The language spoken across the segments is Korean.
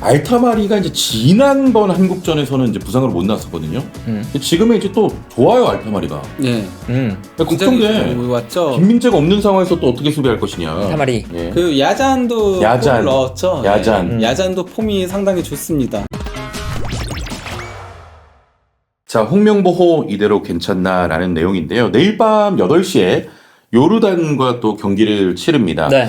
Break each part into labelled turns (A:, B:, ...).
A: 알타마리가 이제 지난번 한국전에서는 이제 부상으로 못 나왔었거든요. 지금은 이제 또 좋아요, 알타마리가.
B: 네.
A: 걱정돼.
B: 왔죠.
A: 김민재가 없는 상황에서 또 어떻게 수비할 것이냐.
C: 알타마리.
A: 예.
B: 그 야잔도
A: 야잔.
B: 골을 넣었죠.
A: 야잔.
B: 야잔도 폼이 상당히 좋습니다.
A: 자, 홍명보호 이대로 괜찮나라는 내용인데요. 내일 밤 8시에 요르단과 또 경기를 치릅니다.
C: 네.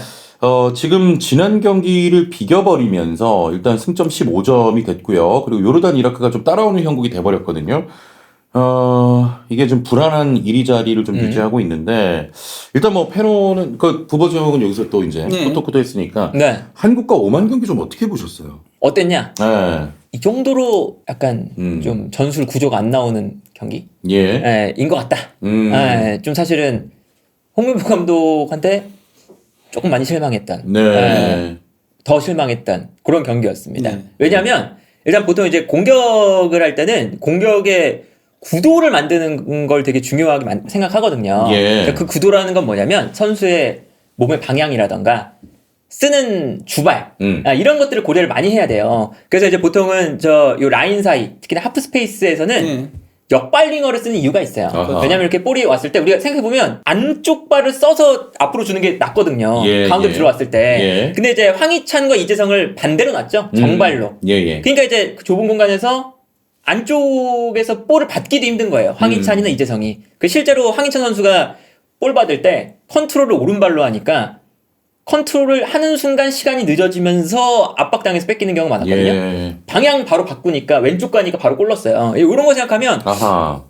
A: 지금 지난 경기를 비겨버리면서 일단 승점 15점이 됐고요. 그리고 요르단, 이라크가 좀 따라오는 형국이 돼버렸거든요. 이게 좀 불안한 이리자리를 좀 유지하고 있는데, 일단 뭐 페노는, 부버정은 여기서 또 이제 코토코토 했으니까,
C: 네.
A: 한국과 오만 경기 좀 어떻게 보셨어요?
C: 어땠냐?
A: 네.
C: 이 정도로 약간 좀 전술 구조가 안 나오는 경기?
A: 예.
C: 인 것 같다. 좀 사실은 홍명보 감독한테 조금 많이 실망했던,
A: 네.
C: 더 실망했던 그런 경기였습니다.
B: 네.
C: 왜냐하면 일단 보통 이제 공격을 할 때는 공격의 구도를 만드는 걸 되게 중요하게 생각하거든요.
A: 예.
C: 그러니까 그 구도라는 건 뭐냐면 선수의 몸의 방향이라던가 쓰는 주발 이런 것들을 고려를 많이 해야 돼요. 그래서 이제 보통은 요 라인 사이, 특히나 하프 스페이스에서는 역발링어를 쓰는 이유가 있어요.
A: 아하.
C: 왜냐면 이렇게 볼이 왔을 때 우리가 생각해보면 안쪽 발을 써서 앞으로 주는 게 낫거든요.
A: 예,
C: 가운데로
A: 예.
C: 들어왔을 때.
A: 예.
C: 근데 이제 황희찬과 이재성을 반대로 놨죠. 정발로.
A: 예.
C: 그러니까 이제 그 좁은 공간에서 안쪽에서 볼을 받기도 힘든 거예요. 황희찬이나 이재성이. 실제로 황희찬 선수가 볼 받을 때 컨트롤을 오른발로 하니까 컨트롤을 하는 순간 시간이 늦어지면서 압박당해서 뺏기는 경우가 많았거든요.
A: 예.
C: 방향 바로 바꾸니까 왼쪽 가니까 바로 골 넣었어요. 이런 거 생각하면
A: 아하.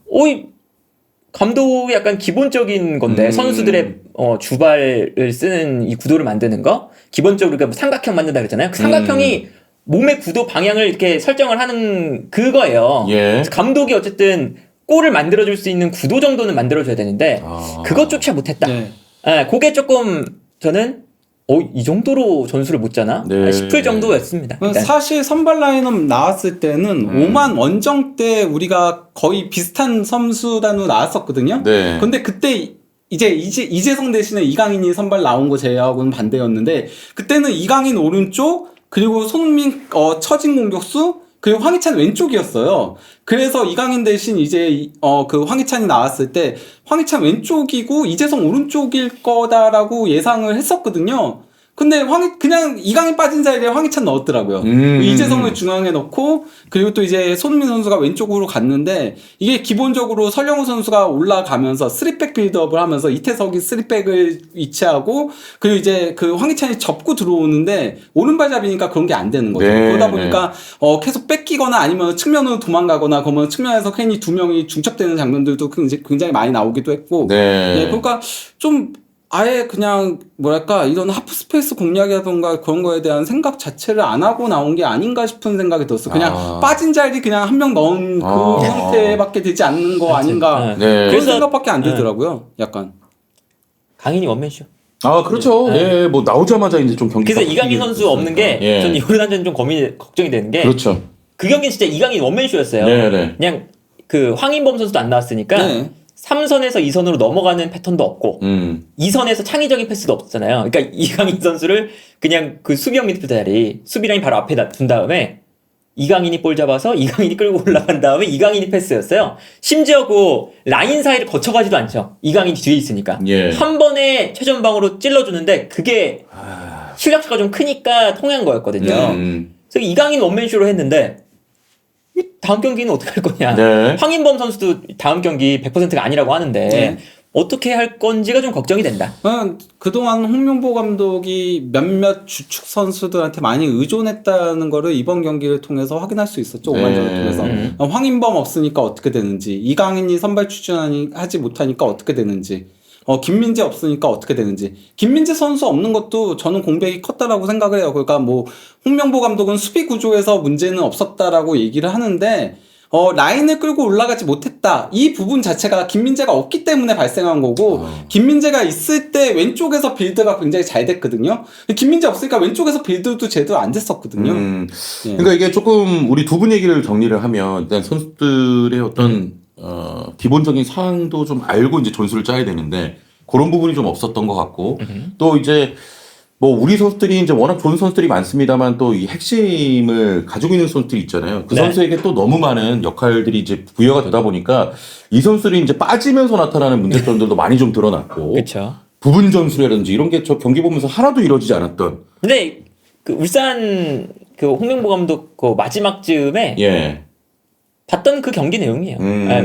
C: 감독의 약간 기본적인 건데 선수들의 주발을 쓰는 이 구도를 만드는 거 기본적으로 우리가 삼각형 만든다 그랬잖아요. 그 삼각형이 몸의 구도 방향을 이렇게 설정을 하는 그거예요.
A: 예.
C: 그래서 감독이 어쨌든 골을 만들어줄 수 있는 구도 정도는 만들어줘야 되는데 그것조차 못했다. 그게 조금 저는 이 정도로 전술을 못 짜나?
A: 네.
C: 싶을 정도였습니다. 일단.
B: 사실 선발 라인업 나왔을 때는 오만 원정 때 우리가 거의 비슷한 선수단으로 나왔었거든요.
A: 네.
B: 근데 그때 이재성 대신에 이강인이 선발 나온 거 제외하고는 반대였는데 그때는 이강인 오른쪽 그리고 손흥민 처진 공격수 그리고 황희찬 왼쪽이었어요. 그래서 이강인 대신 이제 그 황희찬이 나왔을 때 황희찬 왼쪽이고 이재성 오른쪽일 거다라고 예상을 했었거든요. 근데 그냥 이강인 빠진 자리에 황희찬 넣었더라고요. 이재성을 중앙에 넣고 그리고 또 이제 손흥민 선수가 왼쪽으로 갔는데 이게 기본적으로 설영우 선수가 올라가면서 3백 빌드업을 하면서 이태석이 3백을 위치하고 그리고 이제 그 황희찬이 접고 들어오는데 오른발잡이니까 그런 게 안 되는 거죠.
A: 네,
B: 그러다 보니까 계속 뺏기거나 아니면 측면으로 도망가거나 그러면 측면에서 괜히 두 명이 중첩되는 장면들도 굉장히 많이 나오기도 했고 그러니까 좀 아예 그냥 뭐랄까 이런 하프 스페이스 공략이라던가 그런 거에 대한 생각 자체를 안 하고 나온 게 아닌가 싶은 생각이 들었어. 그냥 빠진 자리 그냥 한 명 넣은 그 형태밖에 되지 않는 거 아닌가.
A: 네.
B: 그런 생각밖에 안 들더라고요. 약간
C: 강인이 원맨쇼.
A: 그렇죠. 예, 뭐 나오자마자 이제 좀 경기.
C: 그래서 이강인 선수 없는 게 저는 요르단전 좀 걱정이 되는 게.
A: 그렇죠.
C: 그 경기는 진짜 이강인 원맨쇼였어요.
A: 네.
C: 그냥 그 황인범 선수도 안 나왔으니까 3선에서 2선으로 넘어가는 패턴도 없고 2선에서 창의적인 패스도 없었잖아요. 그러니까 이강인 선수를 그냥 그 수비형 미드필더 자리 수비라인 바로 앞에 둔 다음에 이강인이 볼 잡아서 이강인이 끌고 올라간 다음에 이강인이 패스였어요. 심지어 그 라인 사이를 거쳐가지도 않죠. 이강인이 뒤에 있으니까. 한 번에 최전방으로 찔러주는데 그게 실력차가 좀 크니까 통한 거였거든요. 그래서 이강인 원맨쇼로 했는데 다음 경기는 어떻게 할 거냐. 황인범 선수도 다음 경기 100%가 아니라고 하는데 어떻게 할 건지가 좀 걱정이 된다.
B: 그동안 홍명보 감독이 몇몇 주축 선수들한테 많이 의존했다는 거를 이번 경기를 통해서 확인할 수 있었죠. 오만전을 통해서. 황인범 없으니까 어떻게 되는지, 이강인이 선발 출전하지 못하니까 어떻게 되는지, 김민재 없으니까 어떻게 되는지. 김민재 선수 없는 것도 저는 공백이 컸다라고 생각을 해요. 그러니까 뭐 홍명보 감독은 수비 구조에서 문제는 없었다라고 얘기를 하는데 라인을 끌고 올라가지 못했다. 이 부분 자체가 김민재가 없기 때문에 발생한 거고 김민재가 있을 때 왼쪽에서 빌드가 굉장히 잘 됐거든요. 김민재 없으니까 왼쪽에서 빌드도 제대로 안 됐었거든요.
A: 그러니까 이게 조금 우리 두 분 얘기를 정리를 하면 일단 선수들의 어떤 기본적인 사항도 좀 알고 이제 전술을 짜야 되는데 그런 부분이 좀 없었던 것 같고 또 이제 뭐 우리 선수들이 이제 워낙 좋은 선수들이 많습니다만 또 이 핵심을 가지고 있는 선수들이 있잖아요. 그
C: 네.
A: 선수에게 또 너무 많은 역할들이 이제 부여가 되다 보니까 이 선수들이 이제 빠지면서 나타나는 문제점들도 많이 좀 드러났고
C: 그렇죠.
A: 부분 전술이라든지 이런 게 저 경기 보면서 하나도 이루어지지 않았던.
C: 근데 그 울산 그 홍명보 감독 그 마지막 즈음에
A: 예.
C: 봤던 그 경기 내용이에요.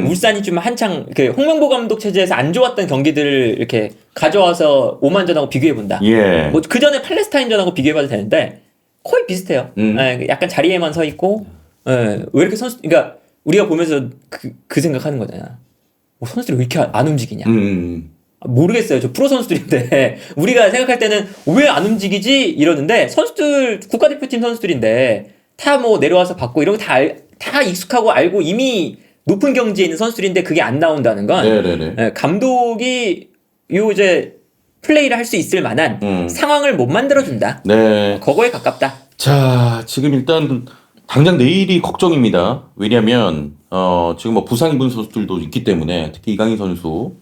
C: 울산이 좀 한창 그 홍명보 감독 체제에서 안 좋았던 경기들을 이렇게 가져와서 오만전하고 비교해 본다.
A: 예.
C: 뭐 그 전에 팔레스타인전하고 비교해봐도 되는데 거의 비슷해요. 약간 자리에만 서 있고 왜 이렇게 그러니까 우리가 보면서 그 생각하는 거잖아. 선수들이 왜 이렇게 안 움직이냐. 모르겠어요. 저 프로 선수들인데 우리가 생각할 때는 왜 안 움직이지 이러는데 선수들 국가대표팀 선수들인데 다 뭐 내려와서 받고 이런 거 다 익숙하고 알고 이미 높은 경지에 있는 선수들인데 그게 안 나온다는 건
A: 네네네.
C: 감독이 요 이제 플레이를 할 수 있을 만한 상황을 못 만들어준다.
A: 네.
C: 그거에 가깝다.
A: 자, 지금 일단 당장 내일이 걱정입니다. 왜냐면 지금 뭐 부상 입은 선수들도 있기 때문에 특히 이강인 선수,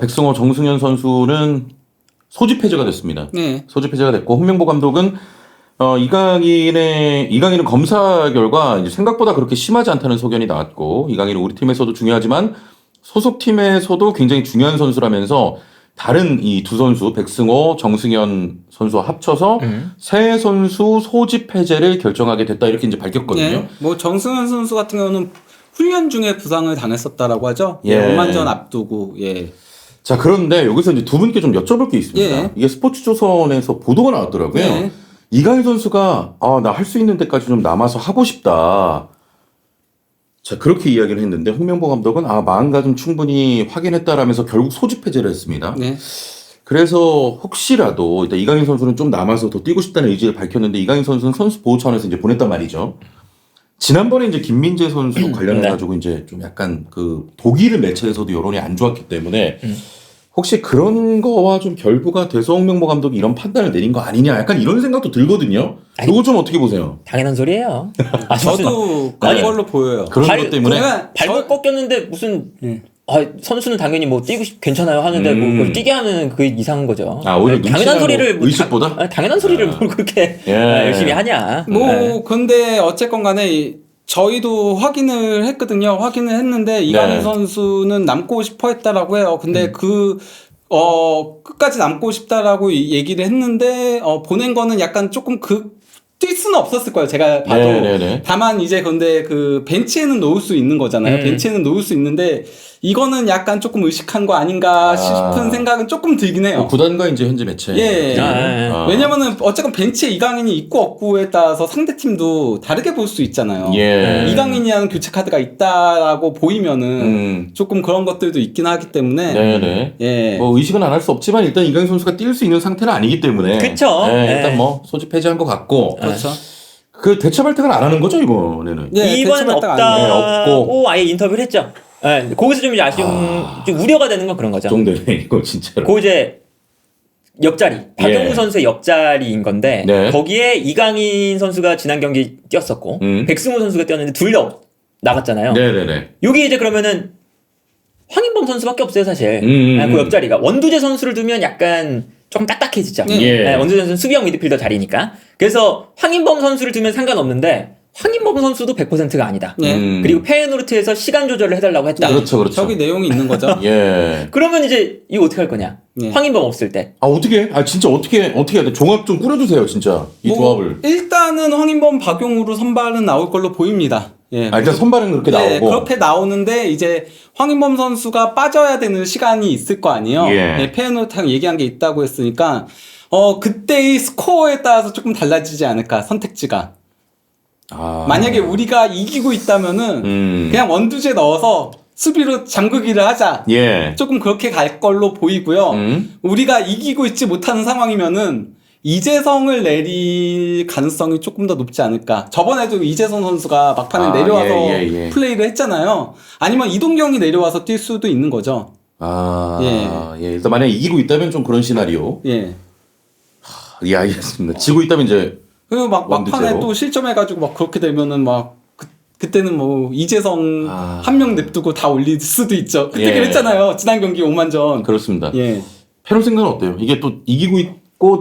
A: 백승호, 정승현 선수는 소집 해제가 됐습니다.
B: 네.
A: 소집 해제가 됐고 홍명보 감독은 이강인은 검사 결과 이제 생각보다 그렇게 심하지 않다는 소견이 나왔고 이강인은 우리 팀에서도 중요하지만 소속 팀에서도 굉장히 중요한 선수라면서 다른 이 두 선수 백승호, 정승현 선수와 합쳐서 세 선수 소집 해제를 결정하게 됐다 이렇게 이제 밝혔거든요.
B: 네. 뭐 정승현 선수 같은 경우는 훈련 중에 부상을 당했었다라고 하죠.
A: 예.
B: 오만전 앞두고 예.
A: 자, 그런데 여기서 이제 두 분께 좀 여쭤볼 게 있습니다.
B: 예.
A: 이게 스포츠조선에서 보도가 나왔더라고요.
B: 예.
A: 이강인 선수가 나 할 수 있는 데까지 좀 남아서 하고 싶다. 자, 그렇게 이야기를 했는데 홍명보 감독은 마음가짐 충분히 확인했다라면서 결국 소집 해제를 했습니다.
B: 네.
A: 그래서 혹시라도 일단 이강인 선수는 좀 남아서 더 뛰고 싶다는 의지를 밝혔는데 이강인 선수는 선수 보호 차원에서 이제 보냈단 말이죠. 지난번에 이제 김민재 선수 관련해가지고 이제 좀 약간 그 독일을 매체에서도 여론이 안 좋았기 때문에 혹시 그런 거와 좀 결부가 돼서 홍명보 감독이 이런 판단을 내린 거 아니냐 약간 이런 생각도 들거든요. 이거 좀 어떻게 보세요?
C: 당연한 소리예요.
B: 저도
A: 아니,
B: 그걸로 보여요.
A: 그런 것 때문에
C: 발목 꺾였는데 무슨 선수는 당연히 뭐 괜찮아요 하는데 뭐 그걸 뛰게 하는 그게 이상한 거죠.
A: 오히려
C: 당연한 소리를
A: 의식보다
C: 당연한 소리를 뭘 그렇게 열심히 하냐.
B: 뭐 근데 어쨌건 간에 저희도 확인을 했거든요. 확인을 했는데 이강인 선수는 남고 싶어 했다라고 해요. 근데 끝까지 남고 싶다라고 얘기를 했는데 보낸 거는 약간 조금 뛸 수는 없었을 거예요. 제가 봐도.
A: 네네네.
B: 다만 이제 근데 그 벤치에는 놓을 수 있는 거잖아요. 벤치에는 놓을 수 있는데 이거는 약간 조금 의식한 거 아닌가 싶은 생각은 조금 들긴 해요.
A: 구단과 이제 현재 매체.
B: 예. 왜냐면은 어쨌든 벤치에 이강인이 있고 없고에 따라서 상대 팀도 다르게 볼 수 있잖아요.
A: 예.
B: 이강인이라는 교체 카드가 있다라고 보이면은 조금 그런 것들도 있긴 하기 때문에.
A: 네네.
B: 예.
A: 뭐 의식은 안 할 수 없지만 일단 이강인 선수가 뛸 수 있는 상태는 아니기 때문에.
C: 그쵸.
A: 일단 뭐 소집 해제한 것 같고.
B: 그렇죠.
A: 그 대체 발탁은 안 하는 거죠 이번에는?
B: 예,
C: 이번엔
B: 대체 발탁 안 해요.
C: 없다고 아예 인터뷰를 했죠. 거기서 좀 좀 우려가 되는 건 그런 거죠.
A: 정도네 이거 진짜로.
C: 그 이제 옆자리 박용우 선수의 옆자리인 건데 거기에 이강인 선수가 지난 경기 뛰었었고 백승호 선수가 뛰었는데 둘 다 나갔잖아요.
A: 네네네.
C: 여기 이제 그러면은 황인범 선수밖에 없어요 사실. 그 옆자리가 원두재 선수를 두면 약간 조금 딱딱해지죠. 원두재 선수는 수비형 미드필더 자리니까. 그래서 황인범 선수를 두면 상관없는데 황인범 선수도 100%가 아니다. 그리고 페이노르트에서 시간 조절을 해달라고 했다.
A: 그렇죠.
B: 저기 내용이 있는 거죠.
A: 예.
C: 그러면 이제 이거 어떻게 할 거냐? 황인범 없을 때.
A: 어떻게? 진짜 어떻게 해야 돼? 종합 좀 꾸려주세요 진짜 이 조합을.
B: 일단은 황인범 박용우로 선발은 나올 걸로 보입니다. 예.
A: 일단 선발은 그렇게 나오고.
B: 그렇게 나오는데 이제 황인범 선수가 빠져야 되는 시간이 있을 거 아니에요. 페이노르트랑 얘기한 게 있다고 했으니까 그때의 스코어에 따라서 조금 달라지지 않을까 선택지가. 만약에 우리가 이기고 있다면은 그냥 원두재 넣어서 수비로 잠그기를 하자. 조금 그렇게 갈 걸로 보이고요. 우리가 이기고 있지 못하는 상황이면은 이재성을 내릴 가능성이 조금 더 높지 않을까. 저번에도 이재성 선수가 막판에 내려와서 플레이를 했잖아요. 아니면 이동경이 내려와서 뛸 수도 있는 거죠.
A: 일단 만약에 이기고 있다면 좀 그런 시나리오. 알겠습니다. 지고 있다면 이제.
B: 그리고 막판에 또 실점해가지고 그렇게 되면은 그때는 뭐 이재성 한 명 냅두고 다 올릴 수도 있죠. 그때 그랬잖아요. 지난 경기 5만전.
A: 그렇습니다. 페널 생각은 어때요? 이게 또 이기고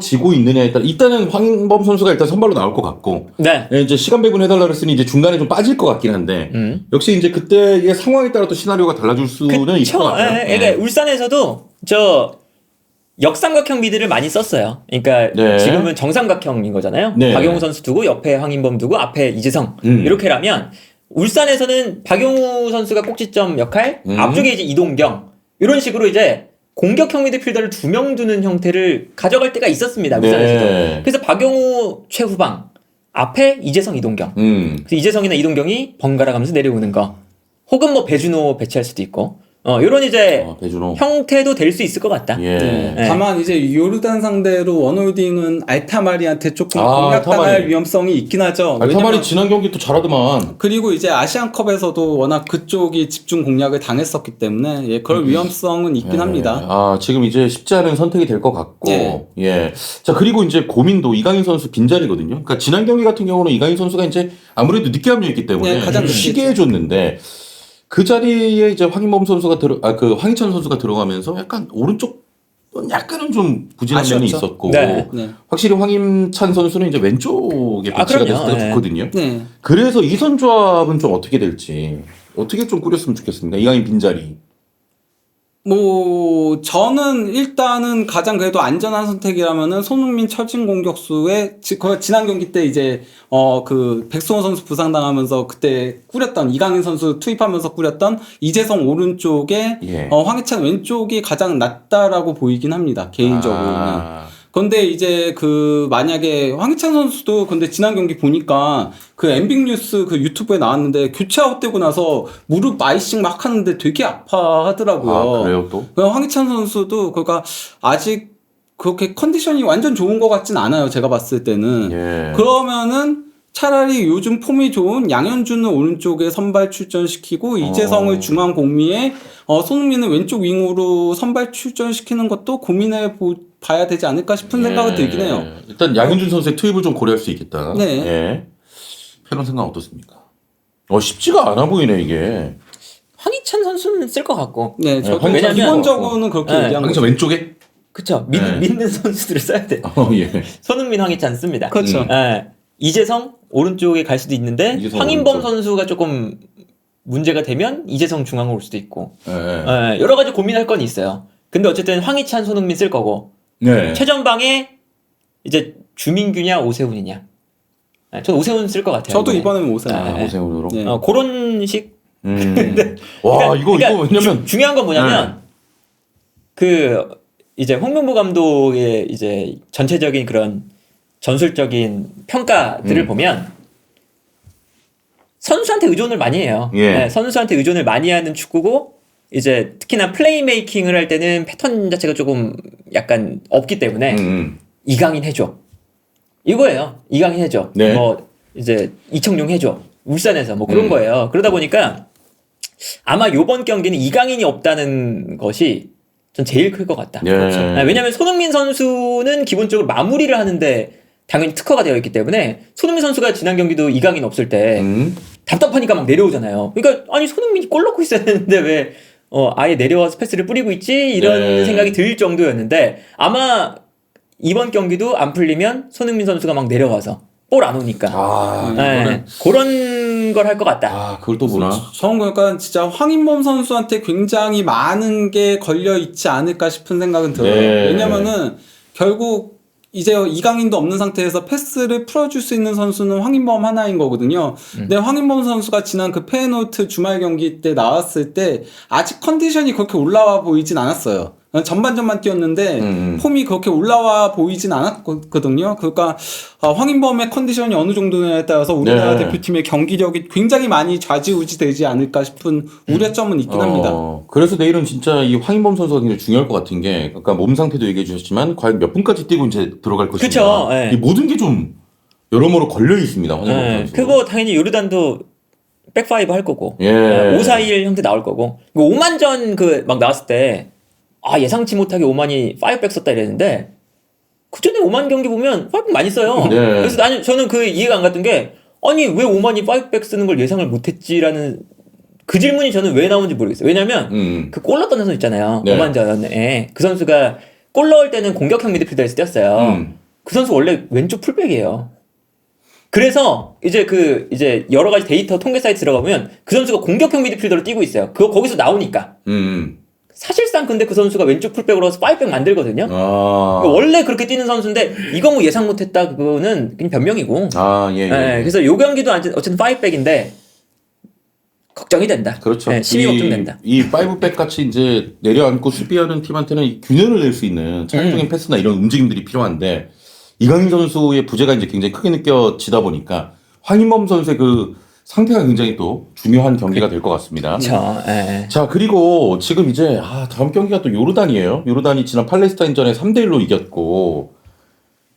A: 지고 있느냐에 따라 일단은 황인범 선수가 일단 선발로 나올 것 같고
C: 네.
A: 이제 시간 배분해달라 그랬으니 이제 중간에 좀 빠질 것 같긴 한데 역시 이제 그때의 상황에 따라 또 시나리오가 달라질 수는 있을 것 같아요.
C: 그러니까 울산에서도 저 역삼각형 미드를 많이 썼어요. 그러니까
A: 네.
C: 지금은 정삼각형인 거잖아요.
A: 네.
C: 박용우 선수 두고 옆에 황인범 두고 앞에 이재성 이렇게라면 울산에서는 박용우 선수가 꼭지점 역할, 앞쪽에 이제 이동경 이런 식으로 이제 공격형 미드필더를 2명 두는 형태를 가져갈 때가 있었습니다. 울산에서도.
A: 네.
C: 그래서 박용우 최후방 앞에 이재성 이동경. 그래서 이재성이나 이동경이 번갈아 가면서 내려오는 거. 혹은 뭐 배준호 배치할 수도 있고. 요런 이제
A: 배준호.
C: 형태도 될 수 있을 것 같다.
A: 예.
B: 네. 다만 이제 요르단 상대로 원홀딩은 알타마리한테 조금 공략당할
A: 알타마리.
B: 위험성이 있긴 하죠.
A: 알타마리 지난 경기 또 잘하더만.
B: 그리고 이제 아시안컵에서도 워낙 그쪽이 집중 공략을 당했었기 때문에 예, 그럴 위험성은 있긴 합니다.
A: 지금 이제 쉽지 않은 선택이 될 것 같고.
B: 예.
A: 예. 자, 그리고 이제 고민도 이강인 선수 빈자리거든요. 그러니까 지난 경기 같은 경우는 이강인 선수가 이제 아무래도 늦게 합류했기 때문에
B: 네, 가장
A: 좀 쉬게 해줬는데 그 자리에 이제 황인범 선수가 황희찬 선수가 들어가면서 약간 오른쪽 약간은 좀 부진한 면이
B: 아쉬웠죠.
A: 있었고
C: 네.
B: 네.
A: 확실히 황희찬 선수는 이제 왼쪽에 배치가 됐을 때가
C: 그럼요.
A: 좋거든요.
B: 네.
A: 그래서 이 선조합은 좀 어떻게 될지 어떻게 좀 꾸렸으면 좋겠습니다. 이강인 빈자리.
B: 뭐 저는 일단은 가장 그래도 안전한 선택이라면은 손흥민 처진 공격수의 지난 경기 때 이제 그 백승호 선수 부상당하면서 그때 꾸렸던 이강인 선수 투입하면서 꾸렸던 이재성 오른쪽에
A: 예.
B: 황희찬 왼쪽이 가장 낫다라고 보이긴 합니다 개인적으로는. 근데 이제 그 만약에 황희찬 선수도 근데 지난 경기 보니까 그 엠빅 뉴스 그 유튜브에 나왔는데 교체 아웃되고 나서 무릎 아이싱 막 하는데 되게 아파하더라고요.
A: 그래요 또?
B: 황희찬 선수도 그러니까 아직 그렇게 컨디션이 완전 좋은 것 같진 않아요. 제가 봤을 때는.
A: 예.
B: 그러면은 차라리 요즘 폼이 좋은 양현준을 오른쪽에 선발 출전시키고 이재성을 중앙 공미에 손흥민은 왼쪽 윙으로 선발 출전시키는 것도 고민해 봐야 되지 않을까 싶은 생각은 들긴 해요.
A: 일단 양현준 선수의 투입을 좀 고려할 수 있겠다.
B: 네.
A: 예. 패런 생각 어떻습니까? 쉽지가 않아 보이네 이게.
C: 황희찬 선수는 쓸 것 같고.
B: 네, 저도
A: 황희찬
B: 기본적으로는 그렇게
C: 네.
B: 얘기한
A: 황희찬
B: 거죠.
A: 왼쪽에?
C: 그쵸.
A: 네.
C: 믿는 선수들을 써야 돼.
A: 예.
C: 손흥민, 황희찬 씁니다.
B: 그렇죠.
C: 이재성 오른쪽에 갈 수도 있는데
A: 이재성
C: 황인범
A: 오른쪽.
C: 선수가 조금 문제가 되면 이재성 중앙으로 올 수도 있고
A: 예.
C: 여러 가지 고민할 건 있어요. 근데 어쨌든 황희찬, 손흥민 쓸 거고
A: 네.
C: 최전방에 이제 주민규냐 오세훈이냐. 저는 오세훈 쓸 것 같아요.
B: 저도
C: 이번에.
B: 이번에는 오세요.
A: 오세훈으로.
B: 네.
C: 그런 식.
A: 와 이거
C: 그러니까
A: 왜냐면
C: 중요한 건 뭐냐면 그 이제 홍명보 감독의 이제 전체적인 그런 전술적인 평가들을 보면 선수한테 의존을 많이 해요.
A: 예.
C: 네, 선수한테 의존을 많이 하는 축구고 이제 특히나 플레이메이킹을 할 때는 패턴 자체가 조금 약간 없기 때문에 이강인 해줘. 이거예요. 이강인 해줘.
A: 네.
C: 뭐 이제 이청용 해줘. 울산에서 뭐 그런 거예요. 그러다 보니까 아마 요번 경기는 이강인이 없다는 것이 전 제일 클 것 같다.
A: 예.
C: 그렇죠. 왜냐하면 손흥민 선수는 기본적으로 마무리를 하는데 당연히 특화가 되어 있기 때문에 손흥민 선수가 지난 경기도 이강인 없을 때 답답하니까 막 내려오잖아요. 그러니까 아니 손흥민이 골 넣고 있어야 되는데 왜 아예 내려와서 패스를 뿌리고 있지 이런
A: 네.
C: 생각이 들 정도였는데 아마 이번 경기도 안 풀리면 손흥민 선수가 막 내려와서 볼 안 오니까 그런 걸 할 것 같다.
A: 그걸 또 보나?
B: 저는 그러니까 진짜 황인범 선수한테 굉장히 많은 게 걸려 있지 않을까 싶은 생각은 들어요.
A: 네.
B: 왜냐면은 결국 이제 이강인도 없는 상태에서 패스를 풀어줄 수 있는 선수는 황인범 하나인 거거든요. 근데 황인범 선수가 지난 그 페노트 주말 경기 때 나왔을 때 아직 컨디션이 그렇게 올라와 보이진 않았어요. 전반전만 뛰었는데 폼이 그렇게 올라와 보이진 않았거든요. 그러니까 황인범의 컨디션이 어느 정도냐에 따라서 우리나라 대표팀의 경기력이 굉장히 많이 좌지우지되지 않을까 싶은 우려점은 있긴 합니다.
A: 그래서 내일은 진짜 이 황인범 선수가 굉장히 중요할 것 같은 게 아까 몸 상태도 얘기해 주셨지만 과연 몇 분까지 뛰고 이제 들어갈 것인가.
C: 그쵸, 네.
A: 이 모든 게 좀 여러모로 걸려 있습니다. 황인범 선수.
C: 그거 당연히 요르단도 백파이브 할 거고 5-4-1 형태 나올 거고 5만전 그 막 나왔을 때 예상치 못하게 오만이 5백 썼다 이랬는데 그 전에 오만 경기 보면 5백 많이 써요. 그래서 저는 그 이해가 안 갔던 게 아니 왜 오만이 5백 쓰는 걸 예상을 못했지라는 그 질문이 저는 왜 나오는지 모르겠어요. 왜냐면 그 골 넣었던 선수 있잖아요. 오만전에 그 선수가 골 넣을 때는 공격형 미드필더에서 뛰었어요. 그 선수 원래 왼쪽 풀백이에요. 그래서 이제 여러 가지 데이터 통계 사이트 들어가보면 그 선수가 공격형 미드필더로 뛰고 있어요. 그거 거기서 나오니까. 사실상 근데 그 선수가 왼쪽 풀백으로 해서 5백 만들거든요. 그러니까 원래 그렇게 뛰는 선수인데 이거 뭐 예상 못했다 그거는 그냥 변명이고.
A: 예.
C: 그래서 요 경기도 어쨌든 5백인데 걱정이 된다.
A: 그렇죠.
C: 심히 걱정된다.
A: 이 5백 같이 이제 내려앉고 수비하는 팀한테는 균형을 낼 수 있는 차량적인 패스나 이런 움직임들이 필요한데 이강인 선수의 부재가 이제 굉장히 크게 느껴지다 보니까 황인범 선수의 그 상태가 굉장히 또 중요한 경기가 될 것 같습니다.
C: 그렇죠.
A: 자, 그리고 지금 이제 다음 경기가 또 요르단이에요. 요르단이 지난 팔레스타인전에 3대1로 이겼고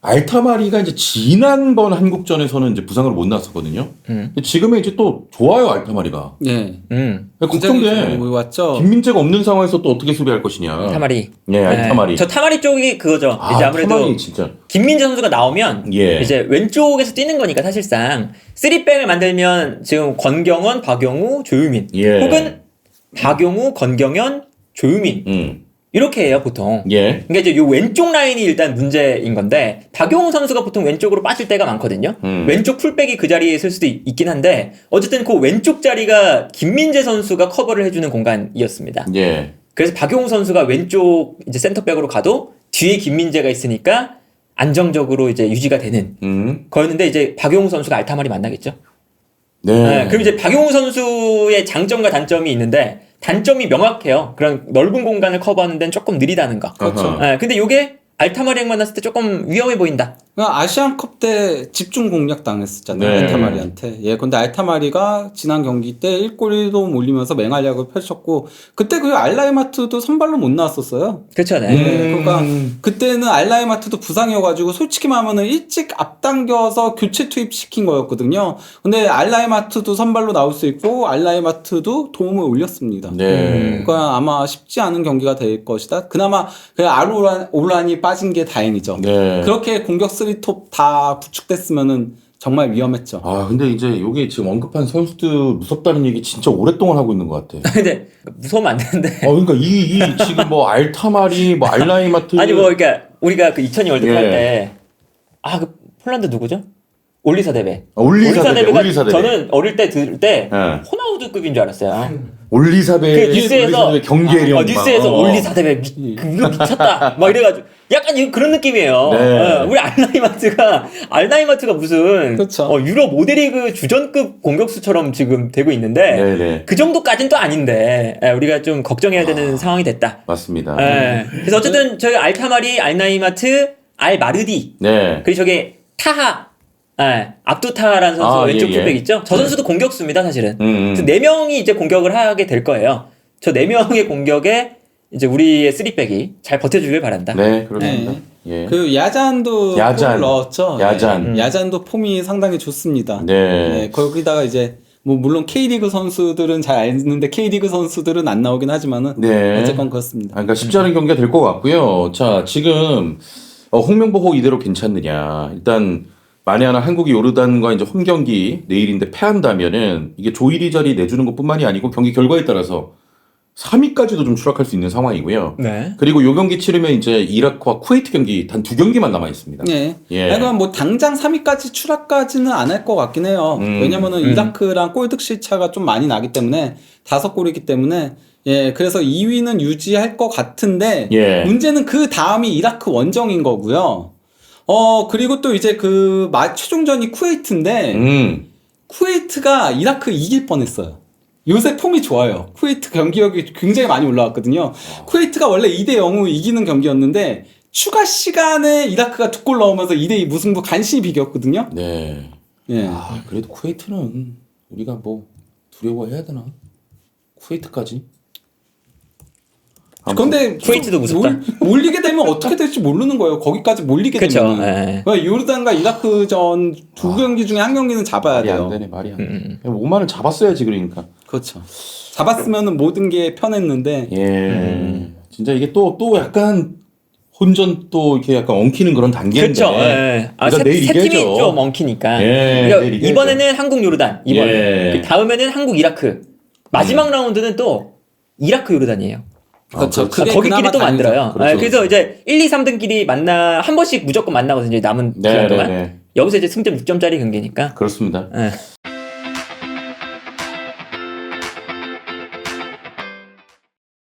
A: 알타마리가 이제 지난번 한국전에서는 이제 부상으로 못 나왔었거든요. 근데 지금은 이제 또 좋아요, 알타마리가.
B: 예.
A: 걱정돼.
B: 왔죠.
A: 김민재가 없는 상황에서 또 어떻게 수비할 것이냐.
C: 타마리.
A: 예, 알타마리.
C: 저 타마리 쪽이 그거죠. 이제 아무래도
A: 타마리 진짜.
C: 김민재 선수가 나오면
A: 예.
C: 이제 왼쪽에서 뛰는 거니까 사실상 3백을 만들면 지금 권경원, 박용우, 조유민
A: 예.
C: 혹은 박용우, 권경현, 조유민 이렇게 해요 보통.
A: 예.
C: 그러니까 이제 요 왼쪽 라인이 일단 문제인 건데 박용우 선수가 보통 왼쪽으로 빠질 때가 많거든요. 왼쪽 풀백이 그 자리에 있을 수도 있긴 한데 어쨌든 그 왼쪽 자리가 김민재 선수가 커버를 해주는 공간이었습니다.
A: 예.
C: 그래서 박용우 선수가 왼쪽 이제 센터백으로 가도 뒤에 김민재가 있으니까 안정적으로 이제 유지가 되는 거였는데 이제 박용우 선수가 알타마리 만나겠죠.
A: 네.
C: 그럼 이제 박용우 선수의 장점과 단점이 있는데 단점이 명확해요. 그런 넓은 공간을 커버하는 데는 조금 느리다는 거.
A: 그렇죠.
C: 근데 요게 알타마리랑 만났을 때 조금 위험해 보인다.
B: 아시안컵 때 집중 공략 당했었잖아요.
A: 네.
B: 알타마리한테. 예, 근데 알타마리가 지난 경기 때 1골 1도 몰리면서 맹활약을 펼쳤고 그때 그 알라이마트도 선발로 못 나왔었어요.
C: 그렇죠. 네.
B: 네, 그러니까 그때는 알라이마트도 부상이어가지고 솔직히 말하면 일찍 앞당겨서 교체 투입시킨 거였거든요. 근데 알라이마트도 선발로 나올 수 있고 알라이마트도 도움을 올렸습니다.
A: 네.
B: 그러니까 아마 쉽지 않은 경기가 될 것이다. 그나마 그 올란이 빠진 게 다행이죠.
A: 네.
B: 그렇게 공격 3톱 다 구축됐으면은 정말 위험했죠.
A: 근데 이제 요게 지금 언급한 선수들 무섭다는 얘기 진짜 오랫동안 하고 있는 것 같아.
C: 근데 무서우면 안 되는데.
A: 그러니까 이 지금 뭐 알타마리, 뭐 알라이마트.
C: 아니 뭐 그러니까 우리가 그 2002 월드컵
A: 예.
C: 할 때 그 폴란드 누구죠? 올리사데베.
A: 올리사데베가
C: 저는 어릴 때 들을 때
A: 예.
C: 호나우두급인 줄 알았어요.
A: 올리사베
C: 그 뉴스에서
A: 경계령
C: 뉴스에서 올리사데베 이거 미쳤다 막 이래가지고 약간 그런 느낌이에요.
A: 네.
C: 우리 알라이마트가 무슨
B: 그렇죠.
C: 유럽 모델리그 주전급 공격수처럼 지금 되고 있는데
A: 네네.
C: 그 정도까지는 또 아닌데 우리가 좀 걱정해야 되는 상황이 됐다.
A: 맞습니다.
C: 그래서 어쨌든 저희 알타마리, 알나이마트, 알마르디
A: 네.
C: 그리고 저기 타하 압두타라는 선수가 왼쪽 풀백 있죠? 저 선수도 공격수입니다, 사실은. 그래서 4명이 이제 공격을 하게 될 거예요. 저 4명의 공격에 이제 우리의 3백이 잘 버텨주길 바란다.
A: 네, 그렇습니다.
B: 네.
A: 예.
B: 그 야잔도 골을 넣었죠.
A: 야잔.
B: 네. 야잔도 폼이 상당히 좋습니다.
A: 네.
B: 거기다가 이제 뭐 물론 K리그 선수들은 잘 알는데 K리그 선수들은 안 나오긴 하지만은
A: 네.
B: 어쨌건 그렇습니다.
A: 그러니까 쉽지 않은 경기가 될 것 같고요. 자, 지금 홍명보호 이대로 괜찮느냐? 일단 만에 하나 한국이 요르단과 이제 홈 경기 내일인데 패한다면은 이게 조일이 자리 내주는 것뿐만이 아니고 경기 결과에 따라서 3위까지도 좀 추락할 수 있는 상황이고요.
C: 네.
A: 그리고 요 경기 치르면 이제 이라크와 쿠웨이트 경기 단 2경기만 남아 있습니다.
B: 네.
A: 예.
B: 그러니까 뭐 당장 3위까지 추락까지는 안 할 것 같긴 해요. 왜냐면은 이라크랑 골득실 차가 좀 많이 나기 때문에 5골이기 때문에 그래서 2위는 유지할 것 같은데
A: 예.
B: 문제는 그 다음이 이라크 원정인 거고요. 그리고 또 이제 그 최종전이 쿠웨이트인데 쿠웨이트가 이라크 이길 뻔했어요. 요새 폼이 좋아요. 쿠웨이트 경기력이 굉장히 많이 올라왔거든요. 쿠웨이트가 원래 2대0으로 이기는 경기였는데 추가 시간에 이라크가 2골 넣으면서 2대2 무승부 간신히 비겼거든요.
A: 네.
B: 예.
A: 그래도 쿠웨이트는 우리가 뭐 두려워해야 되나? 쿠웨이트까지?
B: 근데
C: 쿠웨이트도 무섭다.
B: 몰리게 되면 어떻게 될지 모르는 거예요. 거기까지 몰리게
C: 그쵸.
B: 되면. 요르단과 이라크전 2경기 중에 한 경기는 잡아야
A: 말이
B: 돼요.
A: 안 되네, 말이 안 되네. 오만을 잡았어야지, 그러니까.
B: 그렇죠. 잡았으면 모든 게 편했는데.
A: 예. 진짜 이게 또 약간 혼전 또 이렇게 약간 엉키는 그런 단계인데.
C: 그렇죠.
A: 그러니까 내일
C: 세 팀이
A: 이겨야죠.
C: 좀 엉키니까.
A: 예,
C: 그러니까
A: 내일 이겨야죠.
C: 이번에는 한국 요르단,
A: 예.
C: 그 다음에는 한국 이라크. 마지막 라운드는 또 이라크 요르단이에요.
B: 그렇죠. 그게
C: 거기끼리 또
B: 그나마
C: 만들어요.
A: 그렇죠,
C: 그래서
A: 그렇죠.
C: 이제 1, 2, 3등끼리 한 번씩 무조건 만나거든요. 남은 기간 동안. 여기서 이제 승점 6점짜리 경기니까.
A: 그렇습니다.
C: 네.